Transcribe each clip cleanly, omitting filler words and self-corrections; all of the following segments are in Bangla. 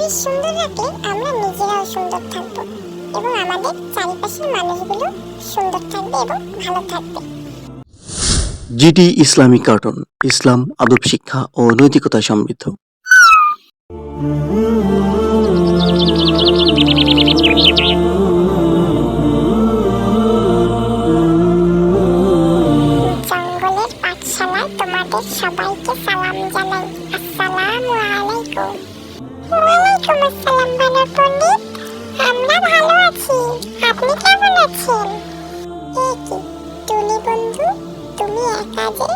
পরিবেশ সুন্দর রাখলে আমরা নিজেরাও সুন্দর থাকবো এবং আমাদের চারিপাশের মানুষগুলো সুন্দর থাকবে এবং ভালো থাকবে। জিটি ইসলামিক কার্টুন, ইসলাম, আদব শিক্ষা ও নৈতিকতা সমৃদ্ধ। জঙ্গলের পাঠশালায় তোমাদের সবাইকে সালাম জানাই। আসসালামু আলাইকুম। ওয়ালাইকুম আসসালাম বানর পণ্ডিত। আমরা ভালো আছি, আপনি কেমন আছেন? এই কি টুনি বন্ধু, তুমি একা যে?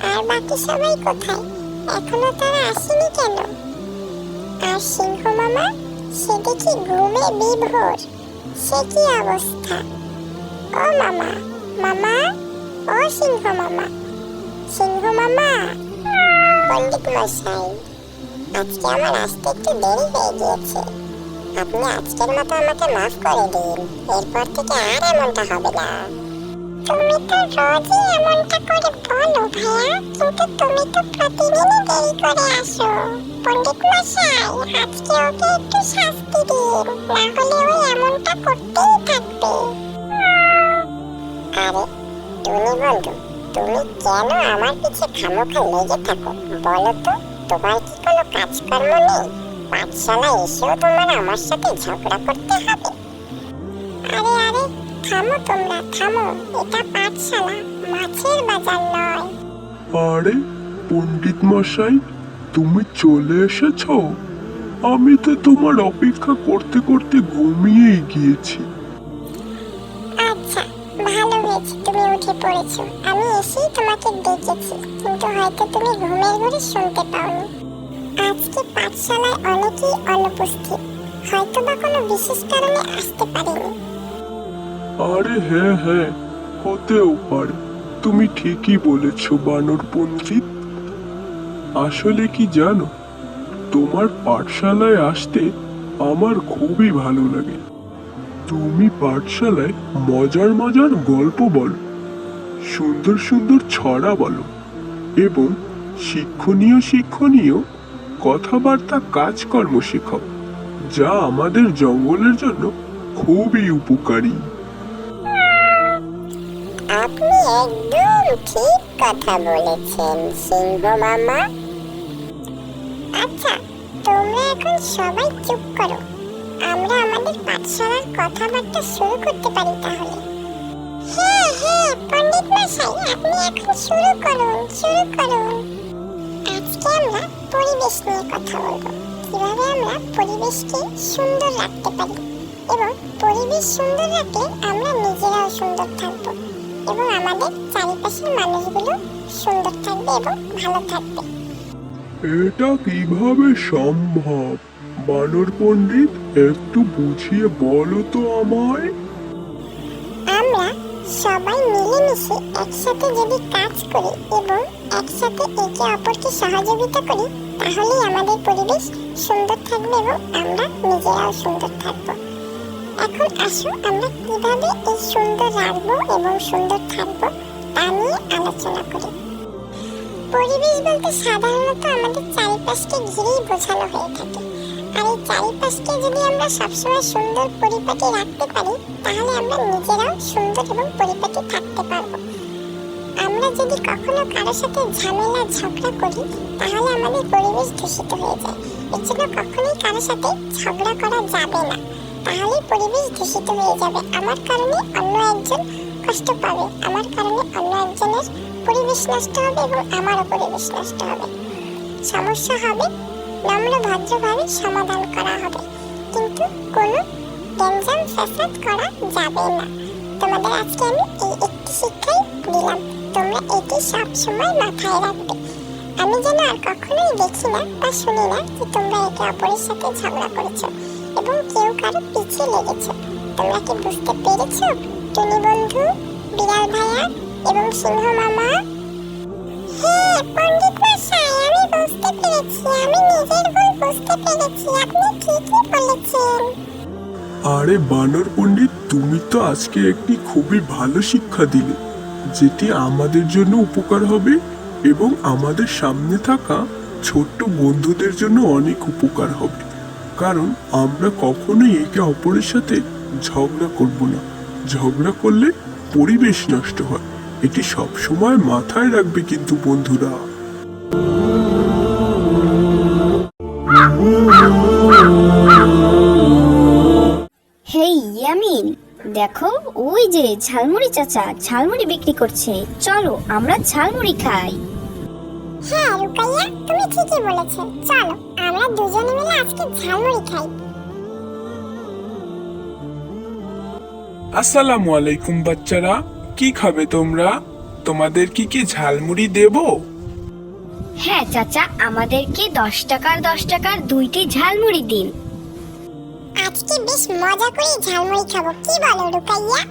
আর বাকি সবাই কোথায়? এখনো তারা আসেনি কেন? আর সিংহ মামা, সে দেখি ঘুমে বিভোর, সে কি অবস্থা? ও মামা, মামা, ও সিংহ মামা, সিংহ মামা। পণ্ডিত মশাই, আজকে আমার আসতে একটু দেরি হয়ে গিয়েছে, আপনি আজকের মতো আমাকে মাফ করে দিন, এরপর থেকে আর এমনটা হবে না। তুমি তো রোজই এমনটা করে বলো ভাইয়া, কিন্তু তুমি তো প্রতিদিনই দেরি করে আসো। পণ্ডিত মশাই, আজকে ওকে একটু শাস্তি দিন, না হলে ও এমনটা করতেই থাকবে। আরে টুনি বন্ধু, তুমি কেন আমার পিছে খামোখা লেগে থাকো বলো তো? তোমার কি কোনো কাজকর্ম নেই? পাঠশালায় এসেও তোমার আমার সাথে ঝগড়া করতে হবে? আরে আরে, থামো তোমরা, থামো, এটা পাঠশালা, মাছের বাজার নয়। আরে পণ্ডিত মশাই, তুমি চলে এসেছো? আমি তো তোমার অপেক্ষা করতে করতে ঘুমিয়েই গিয়েছি। আচ্ছা, ভালো হয়েছে তুমি উঠে পড়েছো। আমি এসেই তোমাকে ডেকেছি, কিন্তু হয়তো তুমি ঘুমের ঘরে শুনতে পাওনি। আজকে পাঠশালায় অনেকেই অনুপস্থিত, হয়তো বা কোনো বিশেষ কারণে আসতে পারেনি। আরে হ্যাঁ হ্যাঁ, হতেও পারে, তুমি ঠিকই বলেছ বানর পণ্ডিত। আসলে কি জানো, তোমার পাঠশালায় আসতে আমার খুবই ভালো লাগে। তুমি পাঠশালায় মজার মজার গল্প বলো, সুন্দর সুন্দর ছড়া বলো এবং শিক্ষণীয় শিক্ষণীয় কথাবার্তা কাজকর্ম শেখাও, যা আমাদের জঙ্গলের জন্য খুবই উপকারী। আপনি একদম ঠিক কথা বলেছেন সিংহ মামা। আচ্ছা, তোমরা এখন সবাই চুপ করো, আমরা আমাদের পাঠশালার কথাবার্তা শুরু করতে পারি তাহলে। হ্যাঁ হ্যাঁ পণ্ডিত মশাই, আপনি এখন শুরু করুন, শুরু করুন। আজকে আমরা পরিবেশ নিয়ে কথা বলবো, কিভাবে আমরা পরিবেশকে সুন্দর রাখতে পারি এবং পরিবেশ সুন্দর রাখলে আমরা নিজেরাও সুন্দর থাকবো এবং আমাদের চারিপাশের মানুষগুলো সুন্দর থাকবে এবং ভালো থাকবে। এটা কিভাবে সম্ভব বানর পণ্ডিত, একটু বুঝিয়ে বলো তো আমায়। আমরা সবাই মিলেমিশে একসাথে যদি কাজ করি এবং একসাথে একে অপরকে সহযোগিতা করি, তাহলেই আমাদের পরিবেশ সুন্দর থাকবে এবং আমরা নিজেরাও সুন্দর থাকবো। এখন আসো আমরা কিভাবে এই সুন্দর রাখবো এবং সুন্দর থাকবো তা নিয়ে আলোচনা করি। পরিবেশ বলতে সাধারণত আমাদের চারিপাশকে ঘিরেই বোঝানো হয়ে থাকে। আর এই চারিপাশকে যদি আমরা সবসময় সুন্দর পরিপাটি রাখতে পারি, তাহলে আমরা নিজেরাও সুন্দর এবং পরিপাটি থাকতে পারবো। আমরা যদি কখনো কারোর সাথে ঝামেলা ঝগড়া করি, তাহলে আমাদের পরিবেশ দূষিত হয়ে যায়। এর জন্য কখনোই কারোর সাথে ঝগড়া করা যাবে না, তাহলে পরিবেশ দূষিত হয়ে যাবে। আমার কারণে অন্য একজন কষ্ট পাবে, আমার কারণে অন্য একজনের পরিবেশ নষ্ট হবে এবং আমারও পরিবেশ নষ্ট হবে। সমস্যা হবে, নম্র ভদ্রভাবে সমাধান করা হবে, কিন্তু কোনো গ্যাঞ্জাম ফ্যাসাদ করা যাবে না। তোমাদের আজকে আমি এই একটি শিক্ষাই দিলাম, তোমরা এটি সবসময় মাথায় রাখবে। আমি যেন আর কখনোই দেখি না বা শুনি না যে তোমরা একে অপরের সাথে ঝগড়া করেছো এবং কেউ কারো পিছিয়ে লেগেছো। তোমরা কি বুঝতে পেরেছো টুনি বন্ধু, বিড়াল ভাইয়া এবং সিংহ মামা? হ্যাঁ পণ্ডিত মশাই, আমি বুঝতে পেরেছি, আমি নিজের ভুল বুঝতে পেরেছি, আপনি ঠিকই বলেছেন। আরে বানর পণ্ডিত, তুমি তো আজকে একটি খুবই ভালো শিক্ষা দিলে, যেটি আমাদের জন্য উপকার হবে এবং আমাদের সামনে থাকা ছোট্ট বন্ধুদের জন্য অনেক উপকার হবে। কারণ আমরা কখনোই একে অপরের সাথে ঝগড়া করব না। ঝগড়া করলে পরিবেশ নষ্ট হয়, এটি সব সময় মাথায় রাখবে কিন্তু বন্ধুরা। হেই ইয়ামিন, দেখো ওই যে ঝালমুড়ি চাচা ঝালমুড়ি বিক্রি করছে, চলো আমরা ঝালমুড়ি খাই। হ্যাঁ রুকাইয়া, তুমি ঠিকই বলেছো, চলো আমরা দুজনে মিলে আজকে ঝালমুড়ি খাই। আসসালামু আলাইকুম বাচ্চারা, কি খাবে তোমরা? তোমাদের কি ঝালমুড়ি দেবো? হ্যাঁ চাচা, আমাদেরকে 10 টাকার দুইটি ঝালমুড়ি দিন। আজকে বেশ মজা করে ঝালমুড়ি খাবো, কি বলো রুকাইয়া?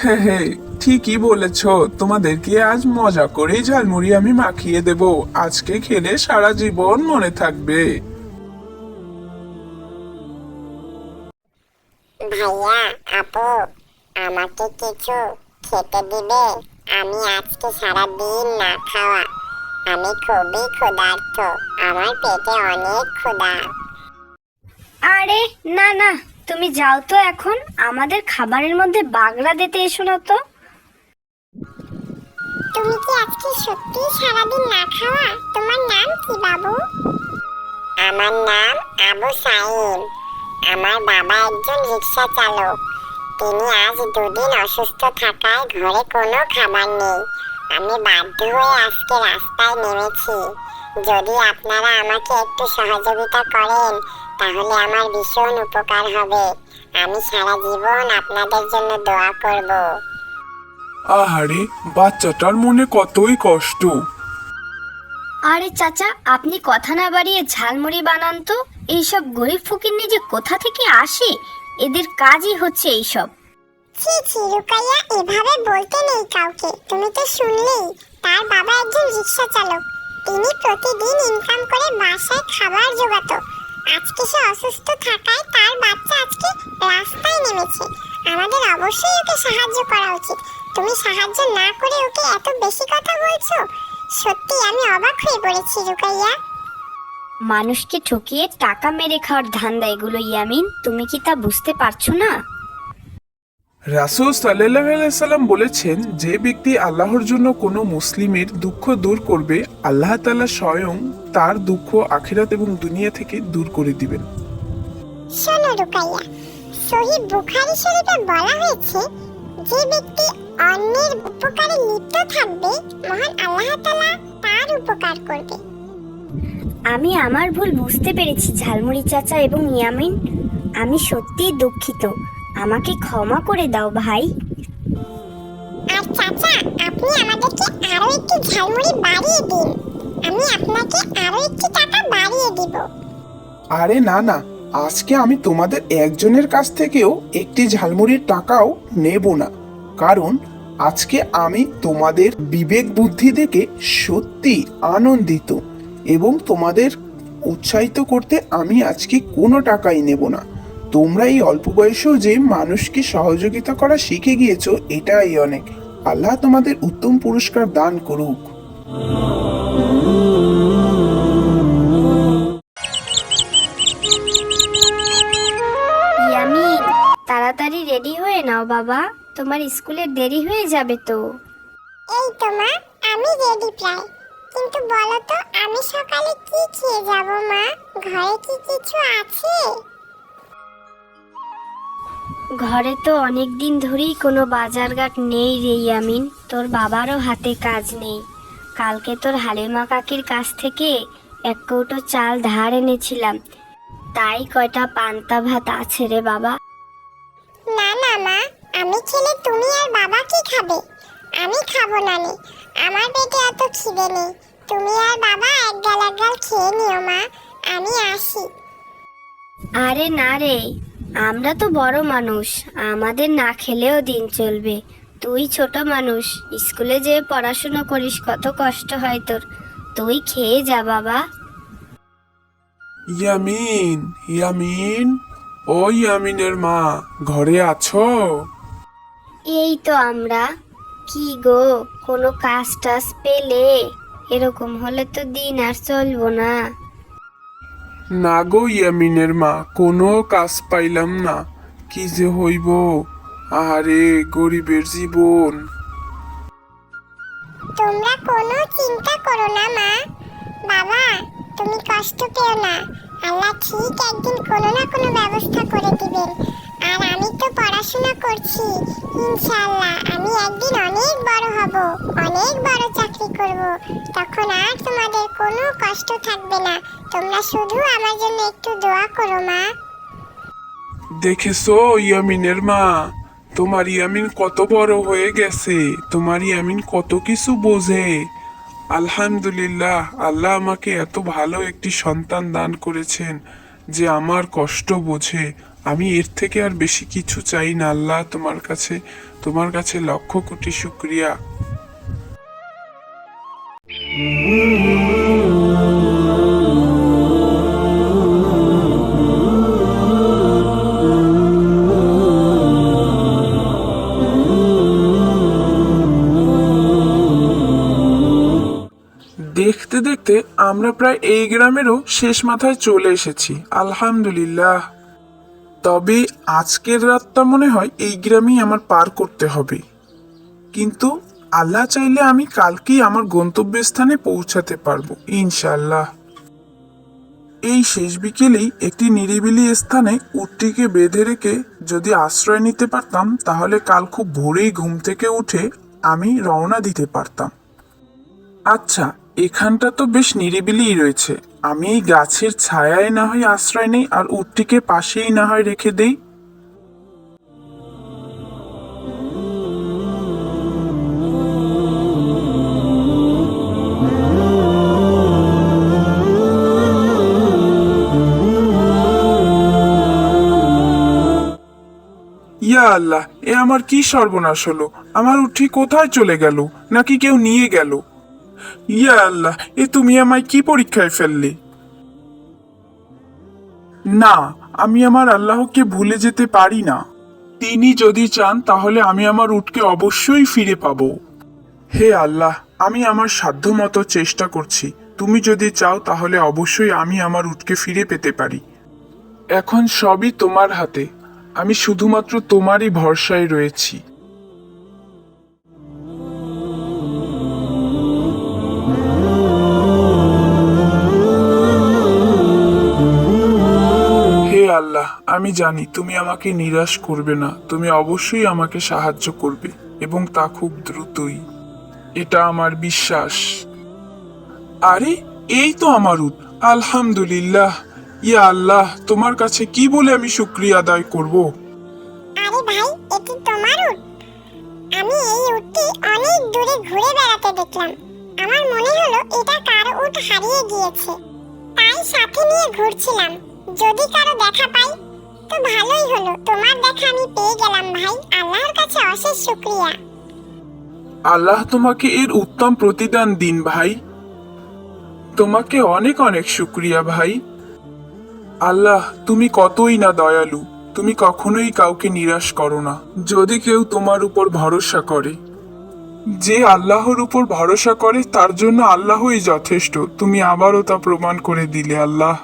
হ্যাঁ হ্যাঁ, ঠিকই বলেছ, তোমাদেরকে আজ মজা করে ঝালমুড়ি আমি মাখিয়ে দেব, আজকে খেলে সারা জীবন মনে থাকবে। ভাইয়া, আপু, আমাকে কিছু খেতে দিবে? আমি আজকে সারা দিন না খাওয়া, আমি খুবই ক্ষুধার্ত, আমার পেটে অনেক ক্ষুধা। আরে না না, তুমি যাও তো, এখন আমাদের খাবারের মধ্যে বাগড়া দিতে এসো না তো। তুমি কি আজকে সত্যি সারাদিন না খাওয়া? তোমার নাম কি বাবু? আমার নাম আবু সাইম। আমার বাবা একজন রিক্সা চালক। তিনি আজ দুদিন অসুস্থ থাকায় ঘরে কোনো খাবার নেই। আমি বাধ্য হয়ে আজকে রাস্তায় নেমেছি। যদি আপনারা আমাকে একটু সহযোগিতা করেন তাহলে আমার ভীষণ উপকার হবে। আমি সারা জীবন আপনাদের জন্য দোয়া করব। আহারে, বাচ্চাটার মনে কতই কষ্ট। আরে চাচা, আপনি কথা না বাড়িয়ে ঝালমুড়ি বানান তো। এইসব গরিব ফকিন্নি যে কোথা থেকে আসে, এদের কাজই হচ্ছে এইসব। ছি ছি রুকাইয়া, এভাবে বলতে নেই কাউকে। তুমি তো শুনলেই, তার বাবা একজন রিক্সা চালক। তিনি প্রতিদিন ইনকাম করে বাসায় খাবার জোগাতো। আজকে সে অসুস্থ থাকায় তার বাচ্চা আজকে রাস্তায় নেমেছে। আমাদের অবশ্যই ওকে সাহায্য করা উচিত। তুমি সাহায্য না করে ওকে এত বেশি কথা বলছো, সত্যি আমি অবাক হয়ে পড়েছি রুকাইয়া। মানুষকে ঠকিয়ে টাকা মেরে খাওয়ার ধান্দা এগুলো ইয়ামিন, তুমি কি তা বুঝতে পারছো না? রাসূল সাল্লাল্লাহু আলাইহি সাল্লাম বলেছেন, যে ব্যক্তি আল্লাহর জন্য কোনো মুসলিমের দুঃখ দূর করবে, আল্লাহ তাআলা স্বয়ং তার দুঃখ আখিরাত এবং দুনিয়া থেকে দূর করে দিবেন। শোনো রুকাইয়া, সহিহ বুখারী শরীফে বলা হয়েছে, যে ব্যক্তি অন্যের উপকারে লিপ্ত থাকবে মহান আল্লাহ তাআলা তার উপকার করবে। আমি আমার ভুল বুঝতে পেরেছি ঝালমুড়ি চাচা এবং ইয়ামিন, আমি সত্যিই দুঃখিত, আমাকে ক্ষমা করে দাও ভাই। আর চাচা, আপনি আমাদেরকে আরো একটু ঝালমুড়ি বাড়িয়ে দিন, আমি আপনাকে আরো একটু টাকা বাড়িয়ে দিব। আরে না না, আজকে আমি তোমাদের একজনের কাছ থেকেও একটি ঝালমুড়ির টাকাও নেব না, কারণ আজকে আমি তোমাদের বিবেক বুদ্ধি দেখে সত্যি আনন্দিত এবং তোমাদের উৎসাহিত করতে আমি আজকে কোনো টাকাই নেব না। তোমরা এই অল্প বয়সেও যে মানুষকে সহযোগিতা করা শিখে গিয়েছো, এটাই অনেক। আল্লাহ তোমাদের উত্তম পুরস্কার দান করুক। ইয়ামিন, তাড়াতাড়ি রেডি হয়ে নাও বাবা, তোমার স্কুলে দেরি হয়ে যাবে তো। এই তো মা, আমি রেডি প্রায়। কিন্তু বলো তো, আমি সকালে কি খেয়ে যাব মা? ঘরে কি কিছু আছে? ঘরে তো অনেক দিন ধরেই কোনো বাজারঘাট নেই রে ইয়ামিন, তোর বাবারও হাতে কাজ নেই। কালকে তোর হালিমা কাকির কাছ থেকে 1 কৌটো চাল ধার এনেছিলাম, তাই কয়টা পান্তা ভাত আছে রে বাবা। না না মা, আমি খেলে তুমি আর বাবা কি খাবে? আমি খাবো না নে, আমার পেটে এত খিদে নেই। তুমি আর বাবা এক গাল খেয়ে নিও মা, আমি আসি। আরে না রে, আমরা তো বড় মানুষ, আমাদের না খেলেও দিন চলবে। তুই ছোট মানুষ, স্কুলে যেয়ে পড়াশোনা করিস, কত কষ্ট হয় তোর, তুই খেয়ে যা বাবা। ইয়ামিন, ইয়ামিন, ও ইয়ামিনের মা, ঘরে আছো? এই তো আমরা। কি গো, কোনো কাজ টাজ পেলে? এরকম হলে তো দিন আর চলবো না। না গো ইয়ামিনের মা, কোনো কাজ পাইলাম না, কি যে হইব। আরে গরিবের জীবন। তোমরা কোনো চিন্তা করো না মা। বাবা, তুমি কষ্ট পেও না। আল্লাহ ঠিক একদিন কোনো না কোনো ব্যবস্থা করে দিবেন। আর আমি তো পড়াশোনা করছি, ইনশাআল্লাহ আমি একদিন অনেক বড় হব, অনেক বড় চাকরি করব। তখন আর তোমাদের কোনো কষ্ট থাকবে না। তোমরা শুধু আমার জন্য একটু দোয়া করো মা। দেখেছো ইয়ামিনের মা, তোমার ইয়ামিন কত বড় হয়ে গেছে, তোমার ইয়ামিন কত কিছু বোঝে। আলহামদুলিল্লাহ, আল্লাহ আমাকে এত ভালো একটি সন্তান দান করেছেন যে আমার কষ্ট বোঝে। আমি এর থেকে আর বেশি কিছু চাই না আল্লাহ, তোমার কাছে লক্ষ কোটি শুকরিয়া। দেখতে দেখতে আমরা প্রায় এই গ্রামেরও শেষ মাথায় চলে এসেছি, আলহামদুলিল্লাহ। তবে আজকের রাতটা মনে হয় এই গ্রামেই আমার পার করতে হবে, কিন্তু আল্লাহ চাইলে আমি কালকেই আমার গন্তব্যস্থানে পৌঁছাতে পারবো ইনশাআল্লাহ। এই শেষ বিকেলেই একটি নিরিবিলি স্থানে উটটিকে বেঁধে রেখে যদি আশ্রয় নিতে পারতাম, তাহলে কাল খুব ভোরেই ঘুম থেকে উঠে আমি রওনা দিতে পারতাম। আচ্ছা, এখানটা তো বেশ নিরিবিলিই রয়েছে, আমি এই গাছের ছায়ায় না হয় আশ্রয় নেই আর উটটিকে পাশেই না হয় রেখে দেই। ইয়া আল্লাহ, এ আমার কি সর্বনাশ হলো! আমার উটটি কোথায় চলে গেল? নাকি কেউ নিয়ে গেল? ইয়া আল্লাহ, এ তুমি আমায় কি পরীক্ষায় ফেললে? না, আমি আমার আল্লাহকে ভুলে যেতে পারি না। তিনি যদি চান তাহলে আমি আমার উটকে অবশ্যই ফিরে পাবো। হে আল্লাহ, আমি আমার সাধ্যমতো চেষ্টা করছি। তুমি যদি চাও তাহলে অবশ্যই আমি আমার উটকে ফিরে পেতে পারি। এখন সবই তোমার হাতে, আমি শুধুমাত্র তোমারই ভরসায় রয়েছি। হে আল্লাহ, আমি জানি তুমি আমাকে নিরাশ করবে না, তুমি অবশ্যই আমাকে সাহায্য করবে এবং তা খুব দ্রুতই, এটা আমার বিশ্বাস। আরে, এই তো আমার উট, আলহামদুলিল্লাহ। ইয়া আল্লাহ, তোমার কাছে কি বলে আমি শুকরিয়া আদায় করব? আরে ভাই, এটি তোমার উট? আমি এই উটটি অনেক দূরে ঘুরে বেড়াতে দেখলাম। আমার মনে হলো এটা কারো উট হারিয়ে গিয়েছে, তাই সাথে নিয়ে ঘুরছিলাম। যদি কারো দেখা পাই তো ভালোই হলো। তোমার দেখা আমি পেয়ে গেলাম ভাই, আল্লাহর কাছে অশেষ শুকরিয়া। আল্লাহ তোমাকে এর উত্তম প্রতিদান দিন ভাই। তোমাকে অনেক অনেক শুকরিয়া ভাই। আল্লাহ, তুমি কতই না দয়ালু, তুমি কখনোই কাউকে নিরাশ করো না যদি কেউ তোমার উপর ভরসা করে। যে আল্লাহর উপর ভরসা করে তার জন্য আল্লাহই যথেষ্ট। তুমি আবারও তা প্রমাণ করে দিলে আল্লাহ।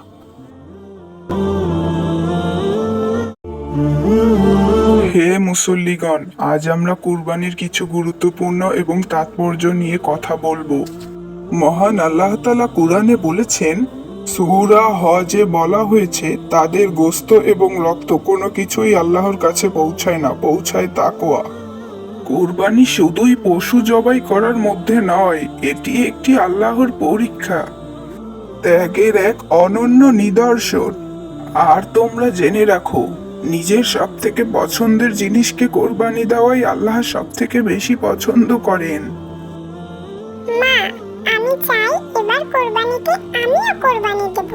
হে মুসল্লিগণ, আজ আমরা কুরবানির কিছু গুরুত্বপূর্ণ এবং তাৎপর্য নিয়ে কথা বলবো। মহান আল্লাহ তাআলা কুরআনে বলেছেন, সূরা হজে বলা হয়েছে, তাদের গোশত এবং রক্ত কোনো কিছুই আল্লাহর কাছে পৌঁছায় না, পৌঁছায় তাকওয়া। কুরবানি শুধুই পশু জবাই করার মধ্যে নয়, এটি একটি আল্লাহর পরীক্ষা, ত্যাগের এক অনন্য নিদর্শন। আর তোমরা জেনে রাখো, নিজের সব থেকে পছন্দের জিনিসকে কোরবানি দেওয়াই আল্লাহ সব থেকে বেশি পছন্দ করেন। মা, আমি চাই এবার কোরবানিতে আমিও কোরবানি দেব।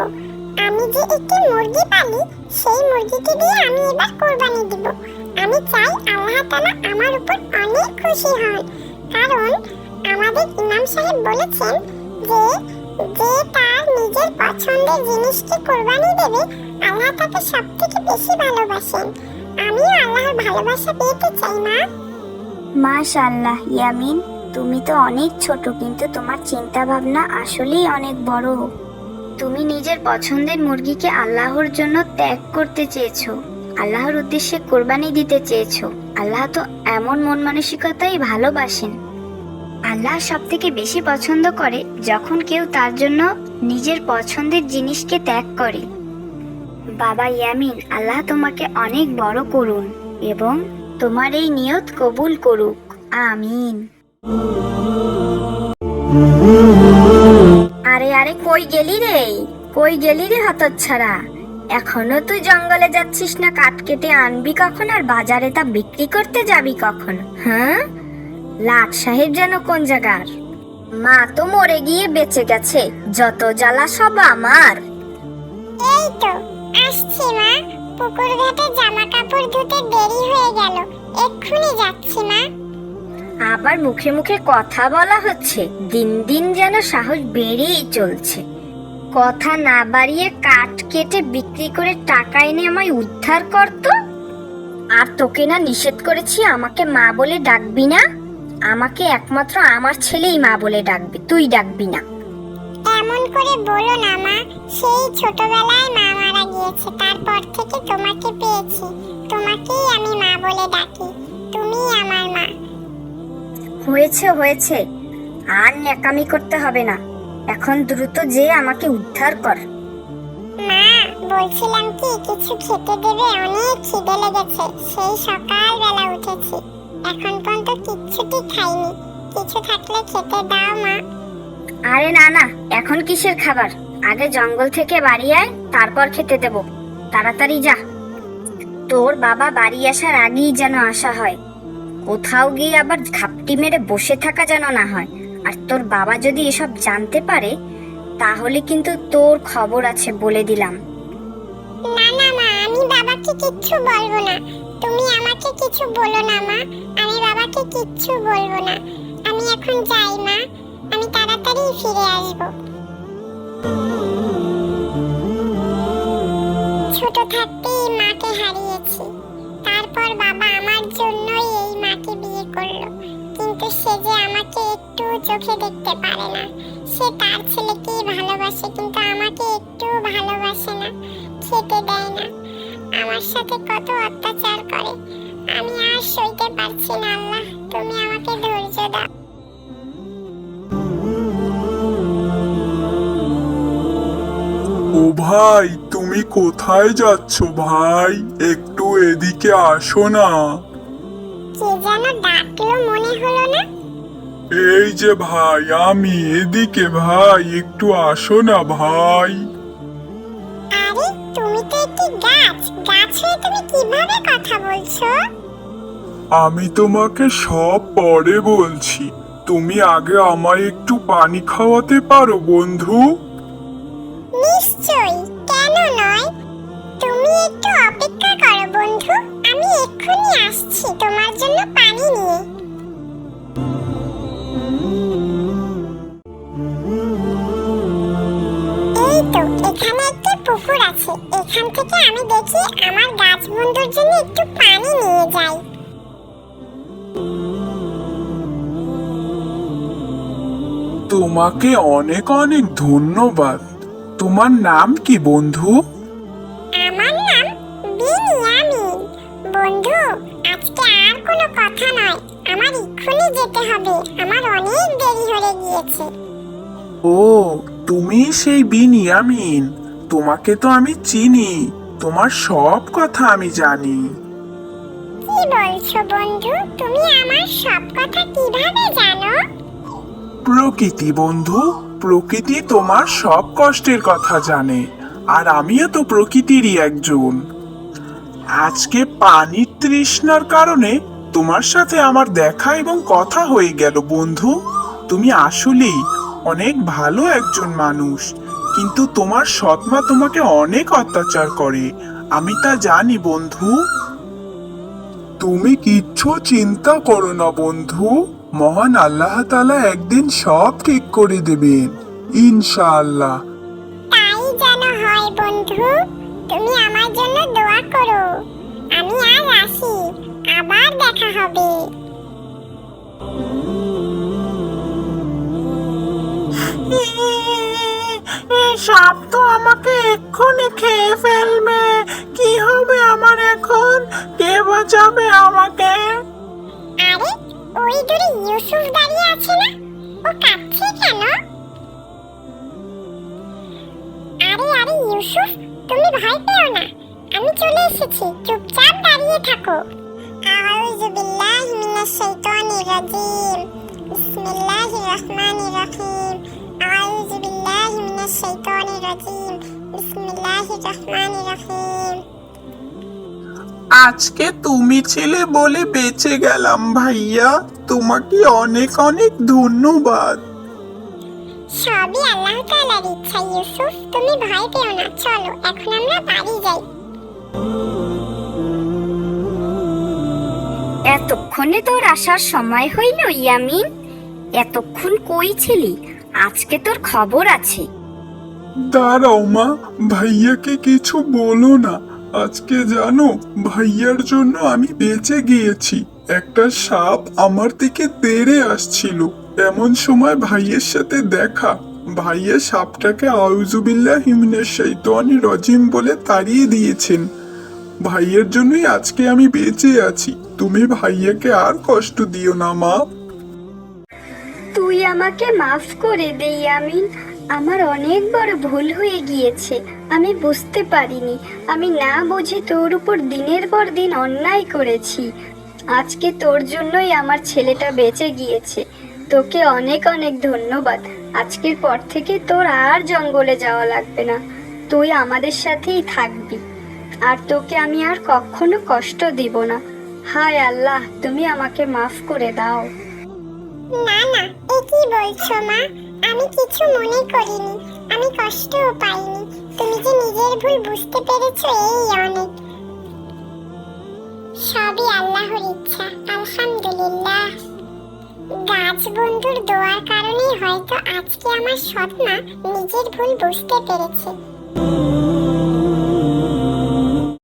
আমি যে একটি মুরগি পালি, সেই মুরগিকে দিয়ে আমি এবার কোরবানি দেব। আমি চাই আল্লাহ তাআলা আমার উপর অনেক খুশি হন, কারণ আমাদের ইমাম সাহেব বলেছেন যে যে তার নিজের পছন্দের জিনিসকে কোরবানি দেবে, আল্লাহ তাকে সবথেকে বেশি ভালোবাসেন। আমিও আল্লাহর ভালোবাসা পেতে চাই মা। মাশাআল্লাহ ইয়ামিন, তুমি তো অনেক ছোট, কিন্তু তোমার চিন্তা ভাবনা আসলেই অনেক বড়। তুমি নিজের পছন্দের মুরগিকে আল্লাহর জন্য ত্যাগ করতে চেয়েছো, আল্লাহর উদ্দেশ্যে কোরবানি দিতে চেয়েছো। আল্লাহ তো এমন মন মানসিকতাই ভালোবাসেন। আল্লাহ সব থেকে বেশি পছন্দ করে যখন কেউ তার জন্য নিজের পছন্দের জিনিসকে ত্যাগ করে। বাবা ইয়ামিন, আল্লাহ তোমাকে অনেক বড় করুন এবং তোমার এই নিয়ত কবুল করুক, আমিন। আরে আরে, কই গেলি রে, কই গেলি রে হতচ্ছাড়া? এখনো তুই জঙ্গলে যাচ্ছিস না? কাঠ কেটে আনবি কখন আর বাজারে তা বিক্রি করতে যাবি কখন? হ্যাঁ, লাট সাহেব যেন কোন জায়গার? মা তো মরে গিয়ে বেঁচে গেছে, যত জ্বালা সব আমার। এই তো আসছি মা, পুকুর ঘাটে জামা কাপড় ধুতে দেরি হয়ে গেল, এক্ষুনি যাচ্ছি মা। আবার মুখে মুখে কথা বলা হচ্ছে, দিন দিন যেন সাহস বেড়েই চলছে। কথা না বাড়িয়ে কাঠ কেটে বিক্রি করে টাকা এনে আমায় উদ্ধার করতো। আর তোকে না নিষেধ করেছি আমাকে মা বলে ডাকবি না? আমাকে একমাত্র আমার ছেলেই মা বলে ডাকবে, তুই ডাকবি না। এমন করে বলো না মা, সেই ছোটবেলায় মা মারা গিয়েছে, তারপর থেকে তোমাকে পেয়েছি, তোমাকেই আমি মা বলে ডাকি, তুমিই আমার মা। হয়েছে হয়েছে, আর ন্যাকামি করতে হবে না, এখন দ্রুত যে আমাকে উদ্ধার কর। মা বলছিলাম কি, কিছু খেতে দেবে? অনেক খিদে লেগেছে, সেই সকালবেলা উঠেছি, এখন পর্যন্ত কিচ্ছুটি খাইনি, কিছু থাকলে খেতে দাও মা। আরে না না, এখন কিসের খাবার? আগে জঙ্গল থেকে বাড়ি আয়, তারপর খেতে দেব। তাড়াতাড়ি যা, তোর বাবা বাড়ি আসার আগেই যেন আসা হয়। কোথাও গিয়ে আবার ঘাপটি মেরে বসে থাকা যেন না হয়। আর তোর বাবা যদি এসব জানতে পারে তাহলে কিন্তু তোর খবর আছে, বলে দিলাম। না না মা, আমি বাবাকে কিচ্ছু বলবো না, তুমি আমাকে কিছু বলো না মা, আমি বাবাকে কিচ্ছু বলবো না। আমি এখন যাই মা, আমি তাড়াতাড়ি ফিরে আসবো। ছোট থাকতেই মাকে হারিয়েছি, তারপর বাবা আমার জন্যই এই মাকে বিয়ে করলো, কিন্তু সে যে আমাকে একটু চোখে দেখতে পারে না। সে তার ছেলেকেই ভালোবাসে, কিন্তু আমাকে একটু ভালোবাসে না, খেতে দেয় না, আমার সাথে কত অত্যাচার করে। আমি আর সইতে পারছি না আল্লাহ, তুমি আমাকে ধৈর্য দাও। ও ভাই, তুমি কোথায় যাচ্ছ ভাই? একটু এদিকে আসো না। কে যেন ডাকলো মনে হলো না? এই যে ভাই, আমি এদিকে ভাই, একটু আসো না ভাই। আরে তুমি তো একটি গাছ, গাছ হয়ে তুমি কিভাবে কথা বলছো? আমি তোমাকে সব পরে বলছি, তুমি আগে আমায় একটু পানি খাওয়াতে পারো বন্ধু? নিশ্চয়ই, কেন নয়। তুমি একটু অপেক্ষা করো বন্ধু, আমি এক্ষুনি আসছি তোমার জন্য পানি নিয়ে। এই তো এখানে একটি পুকুর আছে, এখান থেকে আমি দেখি আমার গাছ বন্ধুর জন্য একটু পানি নিয়ে যাই। তোমাকে অনেক অনেক ধন্যবাদ। তোমার নাম কি বন্ধু? আমার নাম বিনিয়ামিন। বন্ধু, আজকে আর কোনো কথা নয়, আমার এক্ষুনি যেতে হবে, আমার অনেক দেরি হয়ে গিয়েছে। ও, তুমি সেই বিনিয়ামিন। তোমাকে তো আমি চিনি, তোমার সব কথা আমি জানি। কি বলছো বন্ধু, তুমি আমার সব কথা কিভাবে জানো? প্রকৃতি বন্ধু, প্রকৃতি তোমার সব কষ্টের কথা জানে, আর আমিও তো প্রকৃতিরই একজন। আজকে পানির তৃষ্ণার কারণে তোমার সাথে আমার দেখা এবং কথা হয়ে গেল বন্ধু। তুমি আসলেই অনেক ভালো একজন মানুষ, কিন্তু তোমার সৎমা তোমাকে অনেক অত্যাচার করে, আমি তা জানি বন্ধু। তুমি কিচ্ছু চিন্তা করো না বন্ধু, মহান আল্লাহ তাআলা একদিন সব ঠিক করে দেবেন ইনশাআল্লাহ। তাই যেন হয় বন্ধু, তুমি আমার জন্য দোয়া করো। আমি আজ আসি, আবার দেখা হবে। সাপ তো আমাকে এক্ষুনি খেয়ে ফেলবে। কি হবে আমার এখন? কে বাঁচাবে আমাকে? আরে ওই দূরে ইউসুফ দাঁড়িয়ে আছে না, ও কাঁদছে কেন? আরে আরে ইউসুফ, তুমি ভয় পেও না, আমি চলে এসেছি, চুপচাপ দাঁড়িয়ে থাকো। আউযু বিল্লাহি মিনাশ শাইতানির রাজিম, বিসমিল্লাহির রহমানির রহিম। আউযু বিল্লাহি মিনাশ শাইতানির রাজিম, বিসমিল্লাহির রহমানির রহিম। আজকে তুমি ছিলে বলে বেঁচে গেলাম ভাইয়া, তোমাকে অনেক অনেক ধন্যবাদ। সবই আল্লাহ তাআলার ইচ্ছা ইউসুফ, তুমি ভয় পেও না, চলো এখন আমরা বাড়ি যাই। এতক্ষণে তোর আসার সময় হইল ইয়ামিন? এতক্ষণ কই ছিলি? আজকে তোর খবর আছে। দাঁড়াও মা, ভাইয়াকে কিছু বলো না। আজকে জানো, ভাইয়ার জন্য আমি বেঁচে গিয়েছি। একটা সাপ আমার দিকে তেড়ে আসছিল, এমন সময় ভাইয়ের সাথে দেখা। ভাইয়া সাপটাকে আউযুবিল্লাহি মিনাশ শাইতানির রাজিম বলে তাড়িয়ে দিয়েছেন। ভাইয়ের জন্যই আজকে আমি বেঁচে আছি। তুমি ভাইয়াকে আর কষ্ট দিও না মা। তুই আমাকে মাফ করে দে ইয়ামিন, আমার অনেক বড় ভুল হয়ে গিয়েছে। আমি বুঝতে পারিনি, আমি না বুঝে তোর উপর দিনের পর দিন অন্যায় করেছি। আজকে তোর জন্যই আমার ছেলেটা বেঁচে গিয়েছে। তোকে অনেক অনেক ধন্যবাদ। আজকের পর থেকে তোর আর জঙ্গলে যাওয়া লাগবে না, তুই আমাদের সাথেই থাকবি। আর তোকে আমি আর কখনো কষ্ট দিব না। হায় আল্লাহ, তুমি আমাকে মাফ করে দাও। না না, এ কি বলছো মা? আমি কিছু মনে করিনি, আমি কষ্টও পাইনি। তুমি যে নিজের ভুল বুঝতে পেরেছো, এই অনেক। সবই আল্লাহর ইচ্ছা, আলহামদুলিল্লাহ। গাছ বন্ধুর দোয়ার কারণেই হয়তো আজকে আমার সৎমা নিজের ভুল বুঝতে পেরেছে।